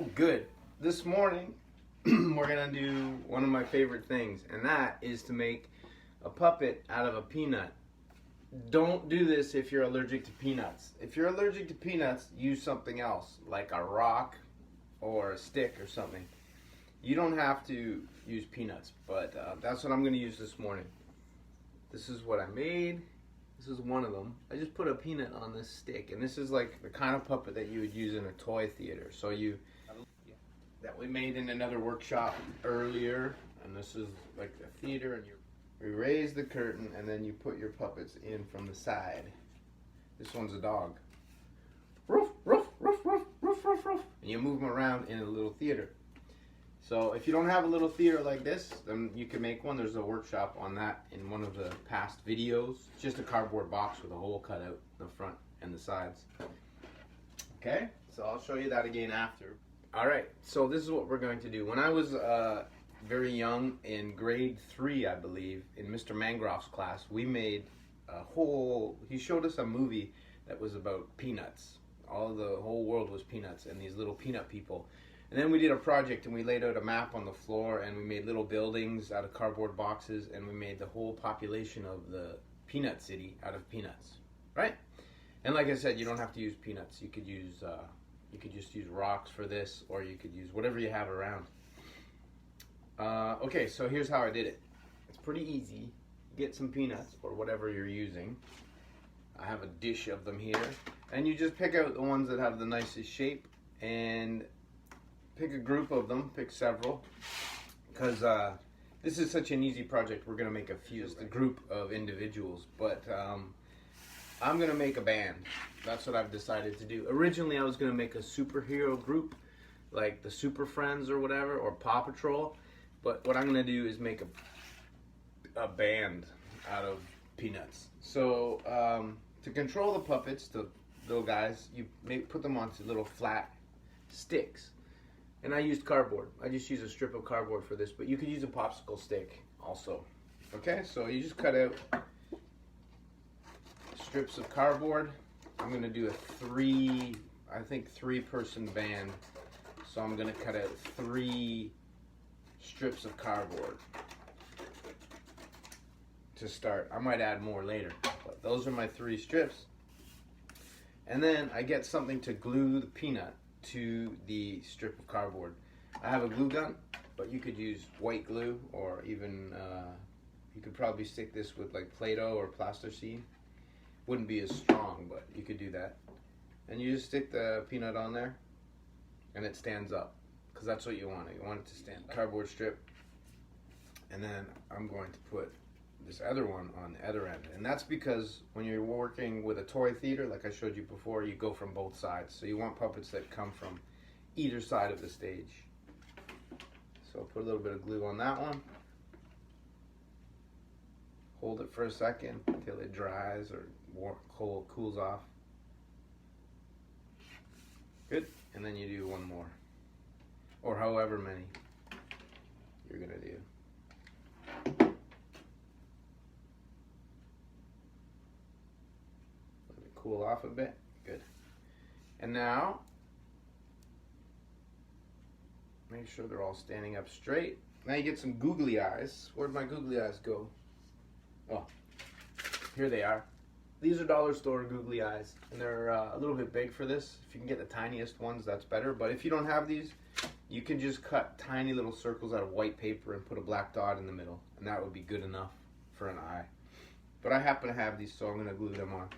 Oh, good. This morning, we're gonna do one of my favorite things, and that is to make a puppet out of a peanut. Don't do this if you're allergic to peanuts. If you're allergic to peanuts, use something else, like a rock or a stick or something. You don't have to use peanuts, but that's what I'm gonna use this morning. This is what I made. This is one of them. I just put a peanut on this stick, and this is like the kind of puppet that you would use in a toy theater. So that we made in another workshop earlier, and this is like the theater, and we raise the curtain, and then you put your puppets in from the side. This one's a dog. Roof, roof, roof, roof, roof, roof, roof. And you move them around in a little theater. So if you don't have a little theater like this, then you can make one. There's a workshop on that in one of the past videos. It's just a cardboard box with a hole cut out in the front and the sides. Okay, so I'll show you that again after. All right, so this is what we're going to do. When I was very young, in grade 3, I believe, in Mr. Mangroff's class, we made he showed us a movie that was about peanuts. The whole world was peanuts and these little peanut people. And then we did a project, and we laid out a map on the floor, and we made little buildings out of cardboard boxes, and we made the whole population of the peanut city out of peanuts, right? And like I said, you don't have to use peanuts. You could just use rocks for this, or you could use whatever you have around. Okay, so here's how I did it. It's pretty easy. Get some peanuts or whatever you're using. I have a dish of them here, and you just pick out the ones that have the nicest shape, and pick a group of them, pick several, because this is such an easy project. We're gonna make a few, just a group of individuals, but I'm gonna make a band. That's what I've decided to do. Originally, I was gonna make a superhero group, like the Super Friends or whatever, or Paw Patrol, but what I'm gonna do is make a band out of peanuts. So to control the puppets, the little guys, you put them onto little flat sticks. And I used cardboard. I just used a strip of cardboard for this, but you could use a popsicle stick also. Okay, so you just cut out strips of cardboard. I'm gonna do a three-person band. So I'm gonna cut out 3 strips of cardboard to start. I might add more later, but those are my 3 strips. And then I get something to glue the peanut to the strip of cardboard. I have a glue gun, but you could use white glue, or even you could probably stick this with like Play-Doh or plasticine. Wouldn't be as strong, but you could do that. And you just stick the peanut on there, and it stands up, because that's what you want. You want it to stand up. Cardboard strip, and then I'm going to put this other one on the other end, and that's because when you're working with a toy theater, like I showed you before, you go from both sides. So you want puppets that come from either side of the stage. So I'll put a little bit of glue on that one. Hold it for a second until it dries or cools off. Good, and then you do one more, or however many you're gonna do. Cool off a bit. Good. And now, make sure they're all standing up straight. Now you get some googly eyes. Where'd my googly eyes go? Oh, here they are. These are dollar store googly eyes, and they're a little bit big for this. If you can get the tiniest ones, that's better. But if you don't have these, you can just cut tiny little circles out of white paper and put a black dot in the middle, and that would be good enough for an eye. But I happen to have these, so I'm gonna glue them on.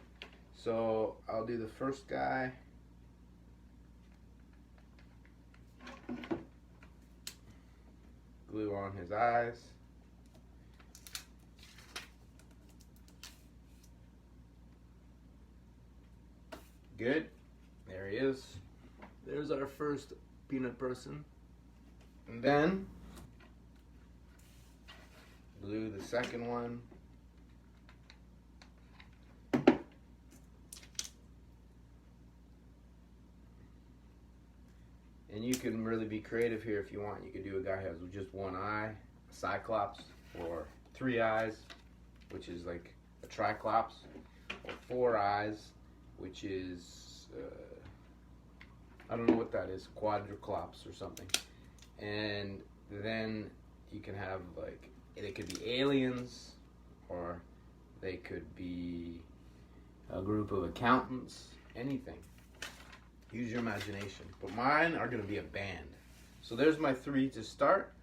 So I'll do the first guy. Glue on his eyes. Good. There he is. There's our first peanut person. And then glue the second one. And you can really be creative here if you want. You could do a guy who has just one eye, a cyclops, or 3 eyes, which is like a triclops, or 4 eyes, which is I don't know what that is, quadriclops or something. And then you can have, like, they could be aliens, or they could be a group of accountants, anything. Use your imagination. But mine are gonna be a band. So there's my 3 to start.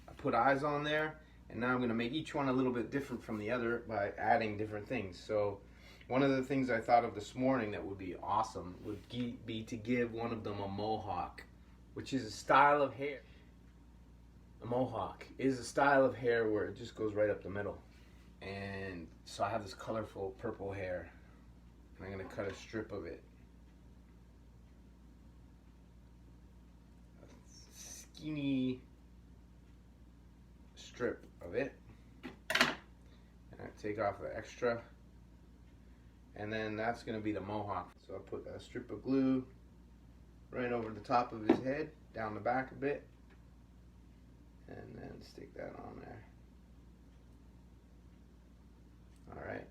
I put eyes on there, and now I'm gonna make each one a little bit different from the other by adding different things. So one of the things I thought of this morning that would be awesome would be to give one of them a mohawk, which is a style of hair. A mohawk is a style of hair where it just goes right up the middle. And so I have this colorful purple hair, and I'm gonna cut a strip of it. A skinny strip of it. And I take off the extra. And then that's gonna be the mohawk. So I put a strip of glue right over the top of his head, down the back a bit, and then stick that on there. All right.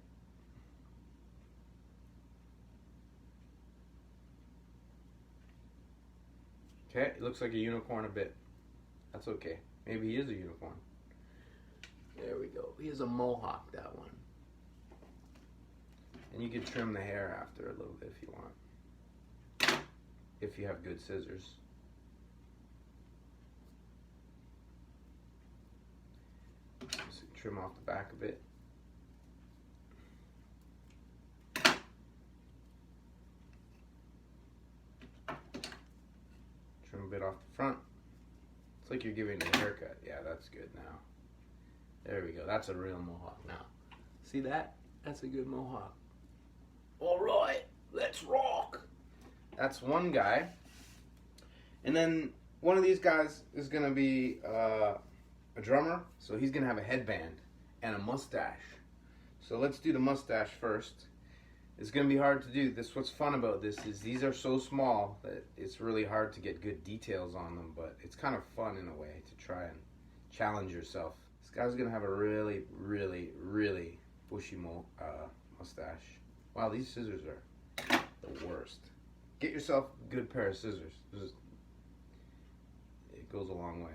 Okay, it looks like a unicorn a bit. That's okay. Maybe he is a unicorn. There we go. He is a mohawk, that one. And you can trim the hair after a little bit if you want. If you have good scissors. Just trim off the back a bit. Trim a bit off the front. It's like you're giving it a haircut. Yeah, that's good now. There we go. That's a real mohawk now. See that? That's a good mohawk. All right, let's rock. That's one guy. And then one of these guys is going to be a drummer. So he's going to have a headband and a mustache. So let's do the mustache first. It's going to be hard to do. What's fun about this is these are so small that it's really hard to get good details on them. But it's kind of fun in a way to try and challenge yourself. This guy's going to have a really, really, really bushy mustache. Wow, these scissors are the worst. Get yourself a good pair of scissors. It goes a long way.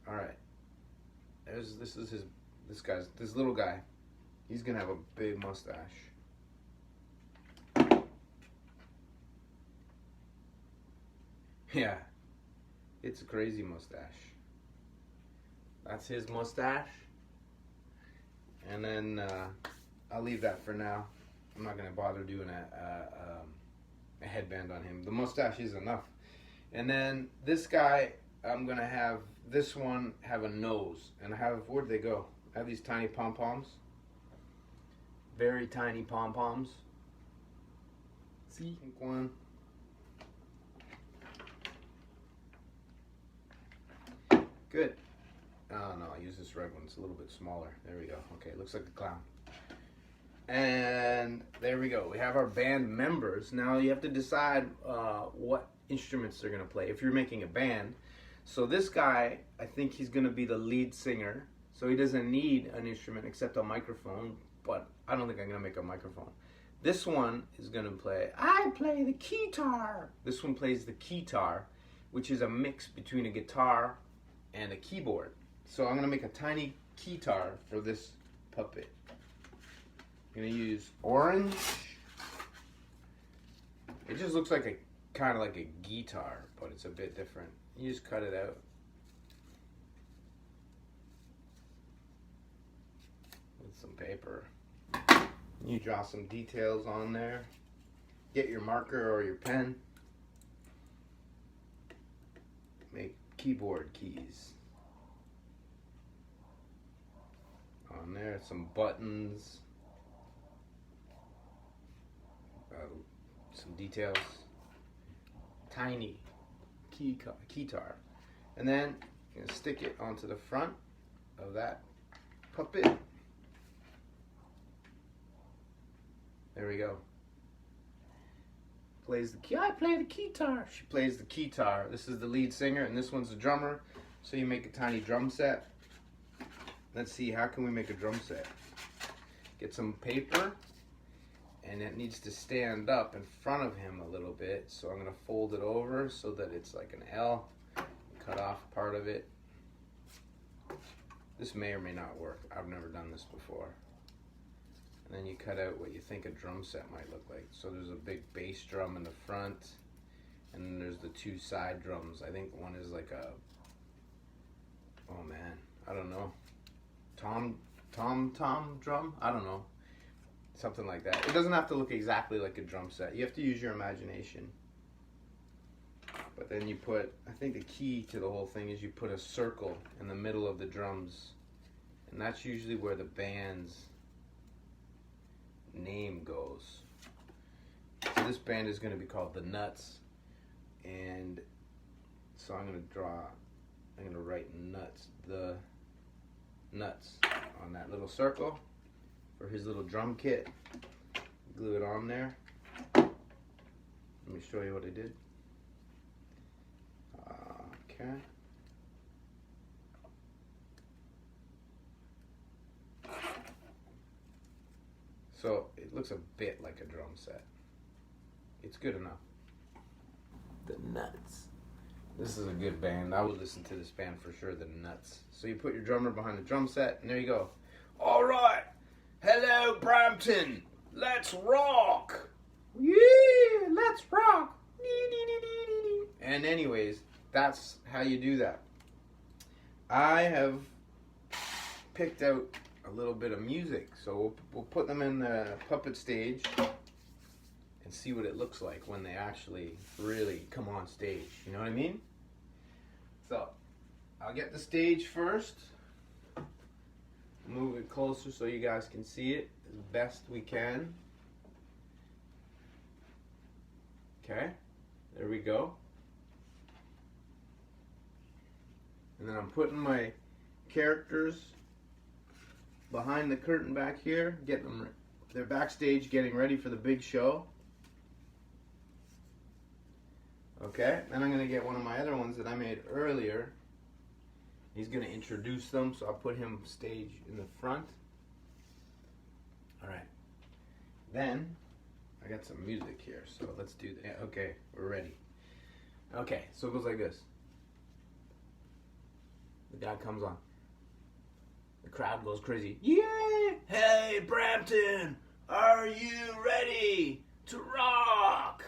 All right. This little guy. He's gonna have a big mustache. Yeah, it's a crazy mustache. That's his mustache. And then I'll leave that for now. I'm not gonna bother doing a headband on him. The mustache is enough. And then this guy, I'm gonna have this one have a nose. And where'd they go? I have these tiny pom-poms. Very tiny pom-poms. See? Pink one. Good. Oh no, I use this red one. It's a little bit smaller. There we go. Okay, looks like a clown. And there we go. We have our band members. Now you have to decide what instruments they're going to play if you're making a band. So this guy, I think he's going to be the lead singer. So he doesn't need an instrument except a microphone. But I don't think I'm going to make a microphone. This one is going to play, I play the keytar. This one plays the keytar, which is a mix between a guitar and a keyboard. So I'm going to make a tiny keytar for this puppet. I'm going to use orange. It just looks like kind of like a guitar, but it's a bit different. You just cut it out. With some paper. You draw some details on there. Get your marker or your pen. Make keyboard keys. On there, some buttons. Some details. Tiny keytar. And then you're gonna stick it onto the front of that puppet. There we go. Plays the key. I play the keytar. She plays the keytar. This is the lead singer, and this one's the drummer. So you make a tiny drum set. Let's see, how can we make a drum set? Get some paper and it needs to stand up in front of him a little bit. So I'm gonna fold it over so that it's like an L, cut off part of it. This may or may not work. I've never done this before. And then you cut out what you think a drum set might look like. So there's a big bass drum in the front, and then there's the two side drums. I think one is like a, oh man, I don't know, tom drum? I don't know. Something like that. It doesn't have to look exactly like a drum set. You have to use your imagination. But then you put, I think the key to the whole thing is you put a circle in the middle of the drums. And that's usually where the band's name goes. So this band is going to be called The Nuts. And so I'm going to write nuts, the nuts on that little circle for his little drum kit. Glue it on there. Let me show you what I did. Okay. So it looks a bit like a drum set. It's good enough. The Nuts. This is a good band. I would listen to this band for sure, The Nuts. So you put your drummer behind the drum set, and there you go. All right. Hello, Brampton. Let's rock. Yeah, let's rock. And anyways, that's how you do that. I have picked out a little bit of music, so we'll put them in the puppet stage and see what it looks like when they actually really come on stage. You know what I mean? So I'll get the stage first, move it closer so you guys can see it as best we can. Okay, there we go. And then I'm putting my characters behind the curtain back here, getting them, they're backstage getting ready for the big show. Okay, then I'm going to get one of my other ones that I made earlier. He's going to introduce them, so I'll put him stage in the front. Alright, then I got some music here, so let's do that. Okay, we're ready. Okay, so it goes like this. The guy comes on. The crowd goes crazy. Yay! Hey, Brampton! Are you ready to rock?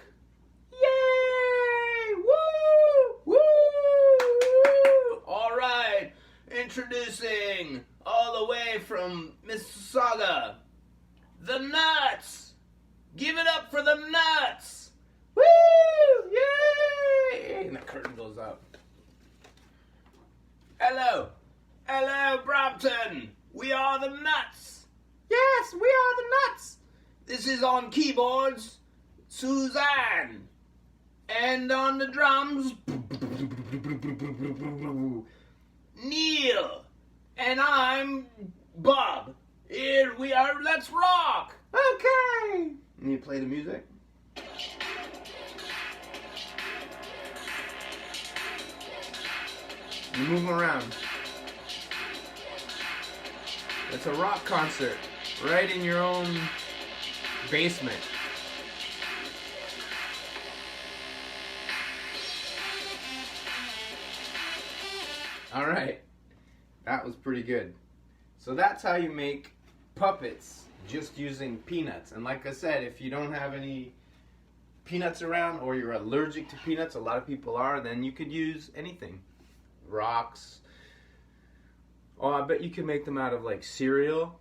Yay! Woo! Woo! All right. Introducing all the way from Mississauga, The Nuts! Give it up for The Nuts! Woo! Yay! And the curtain goes up. Hello! Hello, Brampton! We are The Nuts! Yes, we are The Nuts! This is on keyboards, Suzanne. And on the drums, Neil. And I'm Bob. Here we are, let's rock! Okay! And you play the music? You move them around. It's a rock concert right in your own basement. All right, that was pretty good. So that's how you make puppets just using peanuts. And like I said, if you don't have any peanuts around or you're allergic to peanuts, a lot of people are, then you could use anything. Rocks. Oh, I bet you can make them out of like cereal.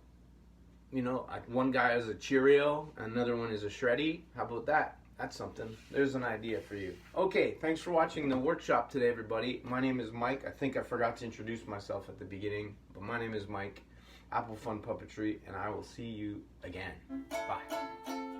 You know, like one guy is a Cheerio, another one is a Shreddy. How about that? That's something. There's an idea for you. Okay, thanks for watching the workshop today, everybody. My name is Mike. I think I forgot to introduce myself at the beginning, but my name is Mike, Applefun Puppetry, and I will see you again. Bye.